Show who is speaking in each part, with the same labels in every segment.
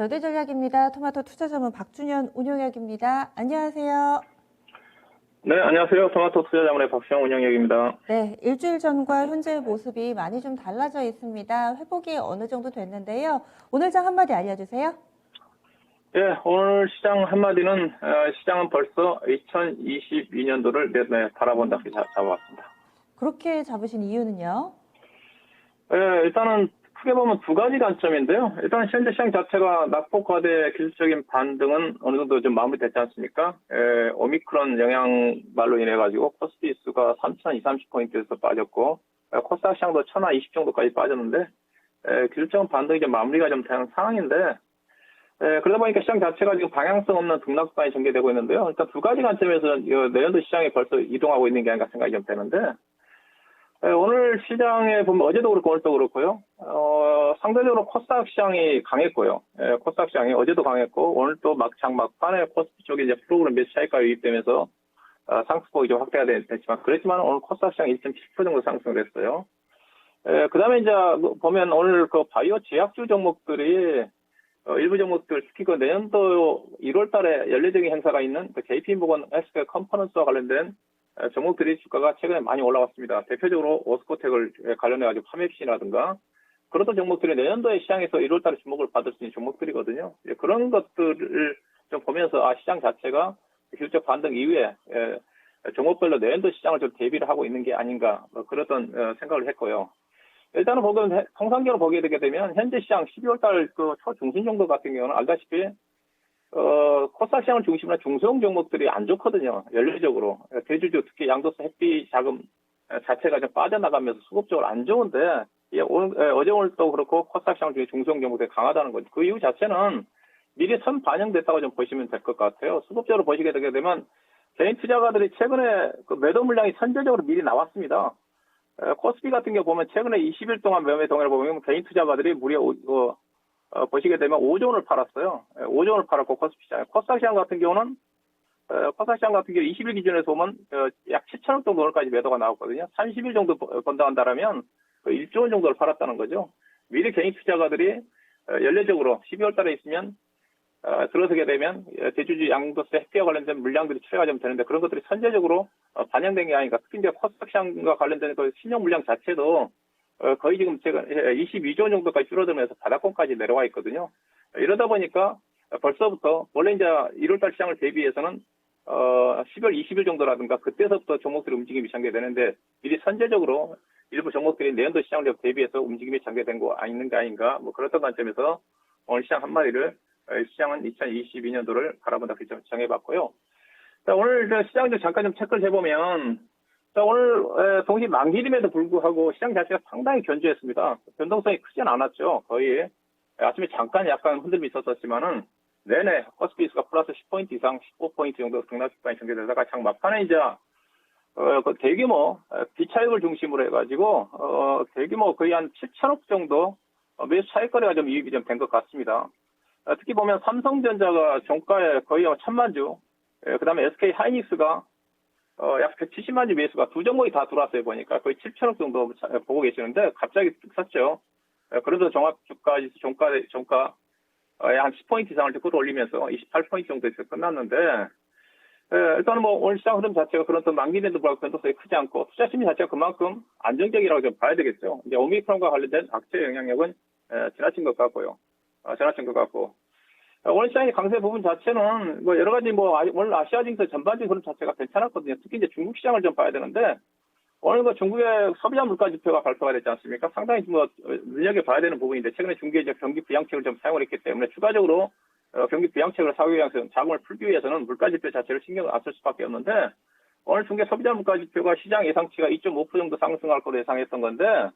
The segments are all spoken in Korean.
Speaker 1: 절대전략입니다. 토마토 투자자문 박준현 운용역입니다. 안녕하세요.
Speaker 2: 네, 안녕하세요. 토마토 투자자문의 박수영 운영역입니다.
Speaker 1: 네, 일주일 전과 현재의 모습이 많이 좀 달라져 있습니다. 회복이 어느 정도 됐는데요. 오늘 장 한마디 알려주세요.
Speaker 2: 예, 오늘 시장 한마디는 시장은 벌써 2022년도를 바라본다 이렇게 잡아왔습니다.
Speaker 1: 그렇게 잡으신 이유는요?
Speaker 2: 예, 일단은 크게 보면 두 가지 관점인데요. 일단 현재 시장 자체가 낙폭과대 기술적인 반등은 어느 정도 좀 마무리됐지 않습니까? 오미크론 영향말로 인해 가지고 코스피 지수가 3,230포인트에서 빠졌고 코스닥 시장도 1,020 정도까지 빠졌는데 기술적인 반등이 좀 마무리가 좀 되는 상황인데 그러다 보니까 시장 자체가 지금 방향성 없는 등락구간이 전개되고 있는데요. 일단 두 가지 관점에서 내년도 시장이 벌써 이동하고 있는 게 아닌가 생각이 좀 되는데 오늘 시장에 보면 어제도 그렇고 오늘도 그렇고요. 상대적으로 코스닥 시장이 강했고요. 코스닥 시장이 어제도 강했고 오늘 또 막판에 코스피 쪽에 이제 프로그램 매수 차익가 유입되면서 상승폭이 좀 확대가 됐지만 그랬지만 오늘 코스닥 시장이 1.7% 정도 상승을 했어요. 그다음에 이제 보면 오늘 그 바이오 제약주 종목들이 일부 종목들 특히 그 내년도 1월 달에 연례적인 행사가 있는 그 JP모건 헬스케어 컨퍼런스와 관련된 종목들이 주가가 최근에 많이 올라왔습니다. 대표적으로 오스코텍을 관련해가지고 파맵신이라든가 그런 종목들이 내년도에 시장에서 1월 달에 주목을 받을 수 있는 종목들이거든요. 그런 것들을 좀 보면서 시장 자체가 기술적 반등 이후에 종목별로 내년도 시장을 좀 대비를 하고 있는 게 아닌가 그랬던 생각을 했고요. 일단은 보면 통상적으로 보게 되게 되면 현재 시장 12월 달 그 초중순 정도 같은 경우는 알다시피 코스닥 시장을 중심으로 중소형 종목들이 안 좋거든요. 연례적으로 대주주 특히 양도세 회피 자금 자체가 좀 빠져나가면서 수급적으로 안 좋은데 어제 오늘도 그렇고 코스닥 시장 중에 중소형 종목들이 강하다는 거죠. 그 이유 자체는 미리 선 반영됐다고 좀 보시면 될 것 같아요. 수급적으로 보시게 되게 되면 개인 투자가들이 최근에 그 매도 물량이 선제적으로 미리 나왔습니다. 코스피 같은 경우 보면 최근에 20일 동안 매매 동향을 보면 개인 투자가들이 무려 보시게 되면 5조 원을 팔았어요. 5조 원을 팔았고 코스피 시장, 코스닥 시장 같은 경우는 20일 기준에서 보면 약 7천억 정도 오늘까지 매도가 나왔거든요. 30일 정도 본다한다면 1조 원 정도를 팔았다는 거죠. 미리 개인 투자가들이 연례적으로 12월 달에 있으면 들어서게 되면 대주주 양도세 회피와 관련된 물량들이 출회가 좀 되는데 그런 것들이 선제적으로 반영된 게 아닌가. 특히 이제 코스닥 시장과 관련된 그 신용 물량 자체도 거의 지금 제가 22조 원 정도까지 줄어들면서 바닥권까지 내려와 있거든요. 이러다 보니까 벌써부터 원래 이제 1월달 시장을 대비해서는 10월 20일 정도라든가 그때서부터 종목들의 움직임이 전개되는데 미리 선제적으로 일부 종목들이 내년도 시장을 대비해서 움직임이 전개된 거 있는 게 아닌가 뭐 그렇던 관점에서 오늘 시장 한마디를 시장은 2022년도를 바라본다 그렇게 정해봤고요. 자, 오늘 시장 잠깐 좀 체크를 해보면 자, 오늘 동시 만기림에도 불구하고 시장 자체가 상당히 견조했습니다. 변동성이 크진 않았죠. 거의 아침에 잠깐 약간 흔들림이 있었지만은 내내 코스피 지수가 플러스 10포인트 이상 15포인트 정도 등락주가에 전개되다가 장 막판에 이제 그 대규모 비차익을 중심으로 해가지고 대규모 거의 한 7천억 정도 매수 차익거래가 좀 이익이 좀 된 것 같습니다. 특히 보면 삼성전자가 종가에 거의 1,000만 주, 그다음에 SK 하이닉스가 약 170만 주 매수가 두 종목이 다 들어왔어요. 보니까 거의 7천억 정도 보고 계시는데 갑자기 뚝 샀죠. 그래서 종합주가지수 종가 한 10포인트 이상을 끌어올리면서 28포인트 정도에서 끝났는데 일단은 뭐 오늘 시장 흐름 자체가 그런 또 만기에도 불구하고 변동성이 크지 않고 투자 심리 자체가 그만큼 안정적이라고 좀 봐야 되겠죠. 이제 오미크론과 관련된 악재 영향력은 지나친 것 같고요. 오늘 시장의 강세 부분 자체는 뭐 여러 가지 오늘 아시아 증시 전반적인 흐름 자체가 괜찮았거든요. 특히 이제 중국 시장을 좀 봐야 되는데 오늘 그 중국의 소비자 물가 지표가 발표가 됐지 않습니까? 상당히 눈여겨봐야 되는 부분인데 최근에 중국의 이제 경기 부양책을 좀 사용을 했기 때문에 추가적으로 경기 부양책을 사기 위해서 자금을 풀기 위해서는 물가 지표 자체를 신경을 안 쓸 수밖에 없는데 오늘 중국의 소비자 물가 지표가 시장 예상치가 2.5% 정도 상승할 것으로 예상했던 건데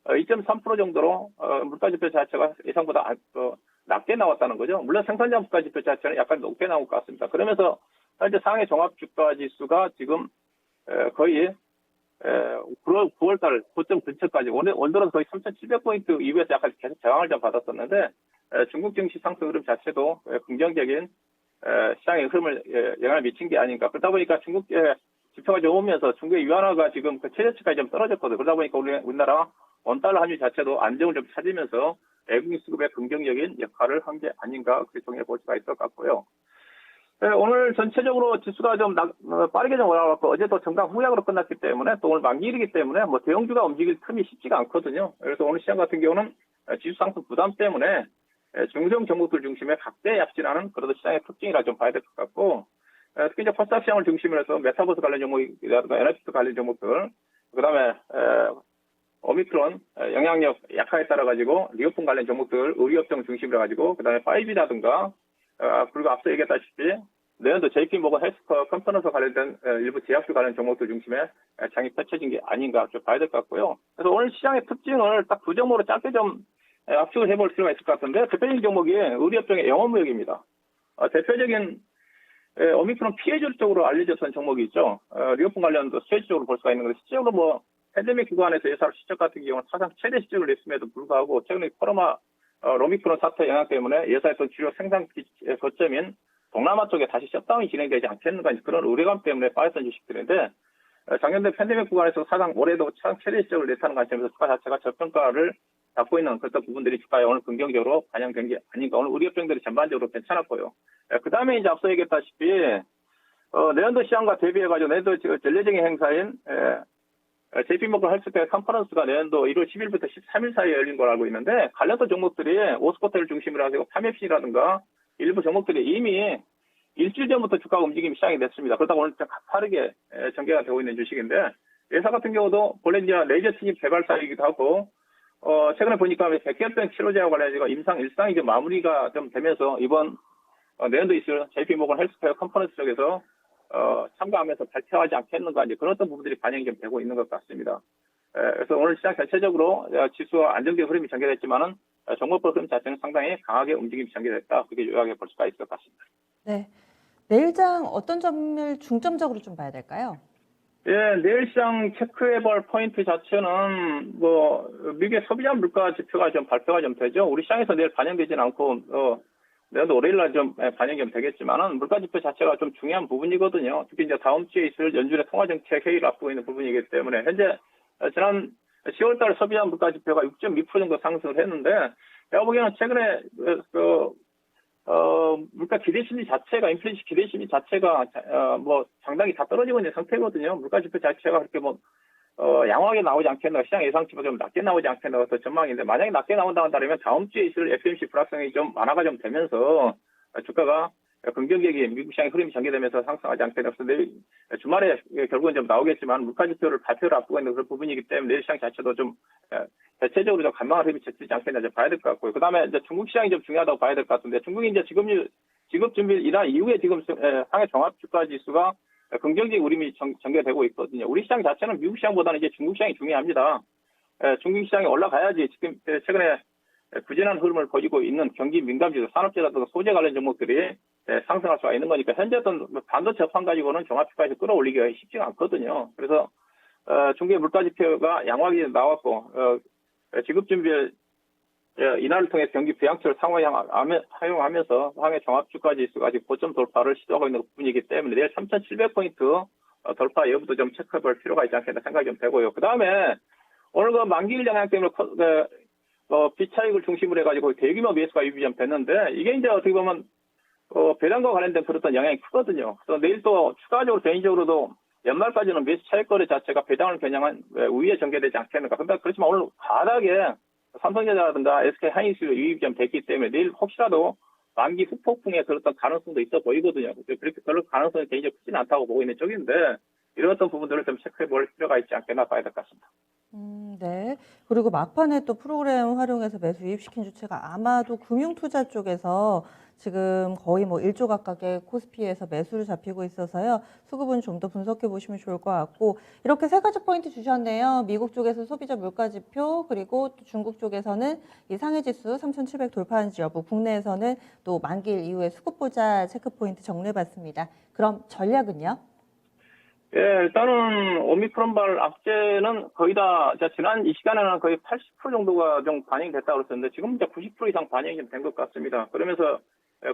Speaker 2: 2.3% 정도로 물가 지표 자체가 예상보다 낮게 나왔다는 거죠. 물론 생산자 물가 지표 자체는 약간 높게 나온 것 같습니다. 그러면서 현재 상해 종합주가 지수가 지금 거의 9월달 고점 근처까지 오늘 들어서 거의 3,700포인트 이후에서 약간 계속 저항을 좀 받았었는데 중국 증시 상승 흐름 자체도 긍정적인 시장의 흐름을 영향을 미친 게 아닌가. 그러다 보니까 중국 지표가 좀 오면서 중국의 위안화가 지금 그 최저치까지 좀 떨어졌거든요. 그러다 보니까 우리나라 원달러 환율 자체도 안정을 좀 찾으면서 외국인 수급에 긍정적인 역할을 한 게 아닌가 그렇게 정리해 볼 수가 있을 것 같고요. 네, 오늘 전체적으로 지수가 좀 빠르게 좀 올라갔고 어제도 정강 후약으로 끝났기 때문에 또 오늘 만기일이기 때문에 뭐 대형주가 움직일 틈이 쉽지가 않거든요. 그래서 오늘 시장 같은 경우는 지수 상승 부담 때문에 중성 종목들 중심에 각대 약진하는 그런 시장의 특징이라 좀 봐야 될 것 같고 특히 이제 코스닥 시장을 중심으로 해서 메타버스 관련 종목이라든가 에너지 관련 종목들 그다음에 오미크론 영향력 약화에 따라 가지고 리오폰 관련 종목들 의료업종 중심으로 가지고 그다음에 5G라든가 그리고 앞서 얘기했다시피 내년도 JP모건 헬스케어 컨퍼런스 관련된 일부 제약주 관련 종목들 중심에 장이 펼쳐진 게 아닌가 좀 봐야 될 것 같고요. 그래서 오늘 시장의 특징을 딱 두 종목으로 짧게 좀 압축을 해볼 필요가 있을 것 같은데 대표적인 종목이 의료업종의 영업무역입니다. 대표적인 오미크론 피해줄 쪽으로 알려졌던 종목이 있죠. 리오폰 관련도 스테이지 쪽으로 볼 수가 있는 건데 실제로 뭐 팬데믹 기관에서 예사로 실적 같은 경우는 사상 최대 실적을 냈음에도 불구하고 최근에 코로나 오미크론 사태 영향 때문에 예상했던 주요 생산 거점인 동남아 쪽에 다시 셧다운이 진행되지 않겠는가 그런 우려감 때문에 빠졌던 주식들인데 작년에 팬데믹 구간에서 사상 올해도 사상 최대 실적을 냈다는 관점에서 주가 자체가 저평가를 받고 있는 그런 부분들이 주가에 오늘 긍정적으로 반영된 게 아닌가. 오늘 우리 업종들이 전반적으로 괜찮았고요. 그 다음에 이제 앞서 얘기했다시피 내년도 시장과 대비해가지고 내년도 전례적인 행사인 JP모건 헬스케어 컨퍼런스가 내년도 1월 10일부터 13일 사이에 열린 걸 알고 있는데 관련된 종목들이 오스코텔을 중심으로 하고 파메핀이라든가 일부 종목들이 이미 일주일 전부터 주가가 움직임이 시작이 됐습니다. 그러다 오늘 좀 가파르게 전개가 되고 있는 주식인데 예사 같은 경우도 본래 이제 레이저 트집 개발사이기도 하고 최근에 보니까 백혈병 치료제와 관련해서 임상 일상이 이제 마무리가 좀 되면서 이번 내년도 있을 JP모건 헬스케어 컨퍼런스 쪽에서 참가하면서 발표하지 않겠는가 이제 그런 어떤 부분들이 반영이 좀 되고 있는 것 같습니다. 그래서 오늘 시장 전체적으로 지수와 안정된 흐름이 전개됐지만은 종목별 흐름 자체는 상당히 강하게 움직임이 전개됐다 그렇게 요약해 볼 수가 있을 것 같습니다.
Speaker 1: 네. 내일장 어떤 점을 중점적으로 좀 봐야 될까요?
Speaker 2: 예, 내일 시장 체크해볼 포인트 자체는 뭐 미국의 소비자 물가 지표가 좀 발표가 좀 되죠. 우리 시장에서 내일 반영되지는 않고 내일도 월요일날 좀 반영이 좀 되겠지만은 물가 지표 자체가 좀 중요한 부분이거든요. 특히 이제 다음 주에 있을 연준의 통화정책 회의를 앞두고 있는 부분이기 때문에 현재 지난 10월달 소비자 물가 지표가 6.2% 정도 상승을 했는데 제가 보기에는 최근에 물가 기대 심리 자체가 인플레이션 기대 심리 자체가 뭐 상당히 다 떨어지고 있는 상태거든요. 물가 지표 자체가 그렇게 뭐 양호하게 나오지 않겠나 시장 예상치보다 좀 낮게 나오지 않겠나 더 전망인데 만약에 낮게 나온다고 한다면 다음 주에 있을 FOMC 불확성이 좀 완화가 좀 되면서 주가가 긍정적인 미국 시장의 흐름이 전개되면서 상승하지 않겠나. 그래서 내일 주말에 결국은 좀 나오겠지만 물가 지표를 발표를 앞두고 있는 그런 부분이기 때문에 내일 시장 자체도 좀 대체적으로 좀 간망한 흐름이 제치지 않겠나 좀 봐야 될 것 같고요. 그다음에 이제 중국 시장이 좀 중요하다고 봐야 될 것 같은데 중국이 이제 지급 준비 이날 이후에 지금 상해 종합 주가 지수가 긍정적인 흐름이 전개되고 있거든요. 우리 시장 자체는 미국 시장보다는 이제 중국 시장이 중요합니다. 중국 시장이 올라가야지 지금 최근에 부진한 흐름을 보이고 있는 경기 민감지수, 산업재라든가 소재 관련 종목들이 상승할 수가 있는 거니까 현재 어떤 반도체 업황 가지고는 종합주가에서 끌어올리기가 쉽지가 않거든요. 그래서 중국의 물가지표가 양호하게 나왔고 지급준비 이날을 통해 경기 부양처를 사용하면서 상해 종합주가지수가 아직 고점 돌파를 시도하고 있는 부분이기 때문에 내일 3,700포인트 돌파 여부도 좀 체크해볼 필요가 있지 않겠나 생각이 좀 되고요. 그 다음에 오늘 그 만기일 영향 때문에 비차익을 중심으로 해가지고 대규모 매수가 유입이 좀 됐는데 이게 이제 어떻게 보면 배당과 관련된 그런 영향이 크거든요. 그래서 내일 또 추가적으로 개인적으로도 연말까지는 매수 차익 거래 자체가 배당을 겨냥한 우위에 전개되지 않겠는가. 근데 그렇지만 오늘 바닥에 삼성전자라든가 SK 하이닉스 유입이 좀 됐기 때문에 내일 혹시라도 만기 후폭풍의 그런 가능성도 있어 보이거든요. 그렇게 별로 가능성이 개인적으로 크지는 않다고 보고 있는 쪽인데 이런 어떤 부분들을 좀 체크해 볼 필요가 있지 않겠나 봐야 될 것 같습니다.
Speaker 1: 네. 그리고 막판에 또 프로그램 활용해서 매수 유입시킨 주체가 아마도 금융투자 쪽에서 지금 거의 뭐 1조 가깝게 코스피에서 매수를 잡히고 있어서요. 수급은 좀 더 분석해 보시면 좋을 것 같고 이렇게 세 가지 포인트 주셨네요. 미국 쪽에서 소비자 물가지표 그리고 또 중국 쪽에서는 이 상해지수 3,700 돌파한지 여부 국내에서는 또 만기일 이후에 수급보자 체크 포인트 정리해봤습니다. 그럼 전략은요?
Speaker 2: 예, 일단은 오미크론발 악재는 거의 다 지난 이 시간에는 거의 80% 정도가 좀 반영이 됐다고 그랬었는데 지금 이제 90% 이상 반영이 좀 된 것 같습니다. 그러면서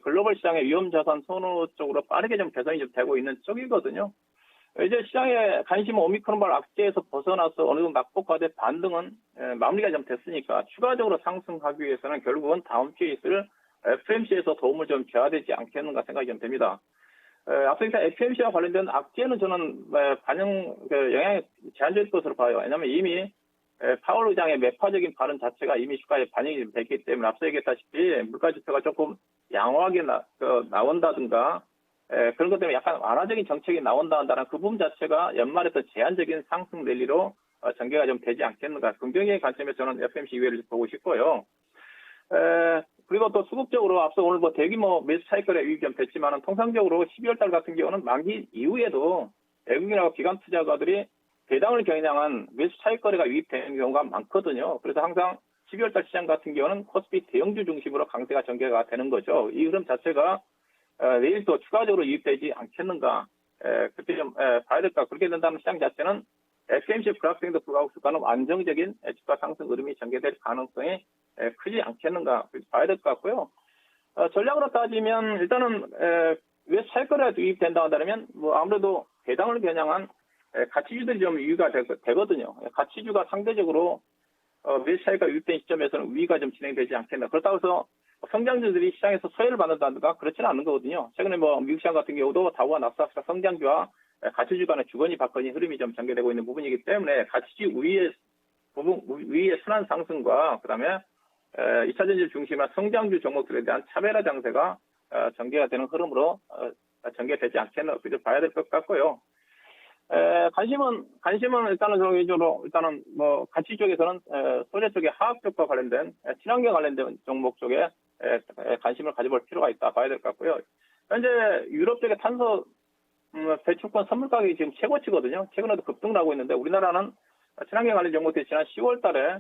Speaker 2: 글로벌 시장의 위험 자산 선호 쪽으로 빠르게 좀 개선이 좀 되고 있는 쪽이거든요. 이제 시장의 관심은 오미크론발 악재에서 벗어나서 어느 정도 낙폭화돼 반등은 마무리가 좀 됐으니까 추가적으로 상승하기 위해서는 결국은 다음 주에 있을 FMC에서 도움을 좀 줘야 되지 않겠는가 생각이 좀 됩니다. 앞서 FMC와 관련된 악재는 저는 영향이 제한적일 것으로 봐요. 왜냐하면 이미 파월 의장의 매파적인 발언 자체가 이미 주가에 반영이 됐기 때문에 앞서 얘기했다시피 물가 지표가 조금 양호하게 나온다든가 그런 것 때문에 약간 완화적인 정책이 나온다는 그 부분 자체가 연말에 또 제한적인 상승 랠리로 전개가 좀 되지 않겠는가. 긍정적인 관점에서 저는 FMC 이외를 보고 싶고요. 그리고 또 수급적으로 앞서 오늘 대규모 매수 차익거래 유입이 좀 됐지만은 통상적으로 12월 달 같은 경우는 만기 이후에도 외국인하고 기관 투자가들이 배당을 겨냥한 매수 차익거래가 유입되는 경우가 많거든요. 그래서 항상 12월 달 시장 같은 경우는 코스피 대형주 중심으로 강세가 전개가 되는 거죠. 이 흐름 자체가 내일 또 추가적으로 유입되지 않겠는가. 그때 좀 봐야 될까. 그렇게 된다면 시장 자체는 FMC 불확정에도 불구하고 주가는 안정적인 주가 상승 흐름이 전개될 가능성이 크지 않겠는가 봐야 될 것 같고요. 전략으로 따지면 일단은 왜 차익거래가 유입된다 한다면 아무래도 배당을 겨냥한 가치주들이 좀 유의가 되거든요. 가치주가 상대적으로 매수 차익가 유입된 시점에서는 우위가 좀 진행되지 않겠나. 그렇다고 해서 성장주들이 시장에서 소외를 받는다든가 그렇지는 않은 거거든요. 최근에 미국 시장 같은 경우도 다우와 나스닥 성장주와 가치주 간의 주거니 받거니 흐름이 좀 전개되고 있는 부분이기 때문에 가치주 우위의 순환 상승과 그다음에 2차 전지 중심의 성장주 종목들에 대한 차별화 장세가 전개가 되는 흐름으로 전개되지 않겠나 봐야 될 것 같고요. 관심은 일단은 정기적으로 일단은 가치 쪽에서는 소재 쪽의 화학적과 관련된 친환경 관련된 종목 쪽에 관심을 가져볼 필요가 있다 봐야 될 것 같고요. 현재 유럽 쪽의 탄소 배출권 선물 가격이 지금 최고치거든요. 최근에도 급등을 하고 있는데 우리나라는 친환경 관련 종목들이 지난 10월 달에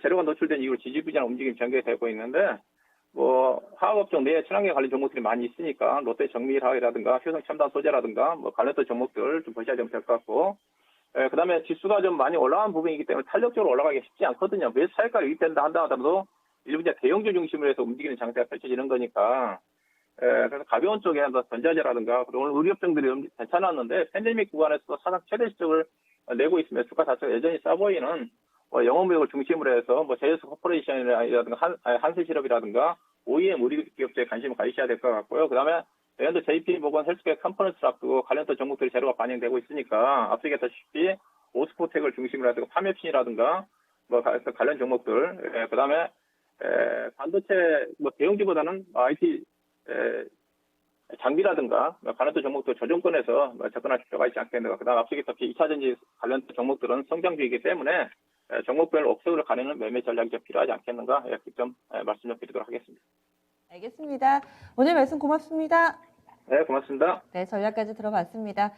Speaker 2: 재료가 노출된 이후로 지지부진한 움직임이 전개되고 있는데 화학업종 내에 친환경 관련 종목들이 많이 있으니까 롯데 정밀화학이라든가 효성 첨단 소재라든가 관련된 종목들 좀 보셔야 될 것 같고 그다음에 지수가 좀 많이 올라간 부분이기 때문에 탄력적으로 올라가기 쉽지 않거든요. 매수 차익가가 유입된다 하더라도 일부 이제 대형주 중심으로 해서 움직이는 장세가 펼쳐지는 거니까 그래서 가벼운 쪽에 전자재라든가 그리고 오늘 의료업종들이 괜찮았는데 팬데믹 구간에서 사상 최대 실적을 내고 있으며 주가 자체가 여전히 싸 보이는 영업무역을 중심으로 해서 제이스 코퍼레이션이라든가 한세실업이라든가 OEM 우리 기업체에 관심을 가지셔야 될 것 같고요. 그다음에 내년도 JP모건 헬스케어 컴포넌트를 앞두고 관련된 종목들이 재료가 반영되고 있으니까 앞서 얘기했다시피 오스포텍을 중심으로 해서 파맵신이라든가 관련 종목들 그다음에 반도체 대형주보다는 IT 장비라든가 관련된 종목들 조정권에서 접근할 필요가 있지 않겠는가. 그다음 앞서 얘기했다시피 2차 전지 관련된 종목들은 성장주이기 때문에 종목별 옥색으로 가리는 매매 전략이 좀 필요하지 않겠는가. 이렇게 좀 말씀 좀 드리도록 하겠습니다.
Speaker 1: 알겠습니다. 오늘 말씀 고맙습니다.
Speaker 2: 네, 고맙습니다.
Speaker 1: 네, 전략까지 들어봤습니다.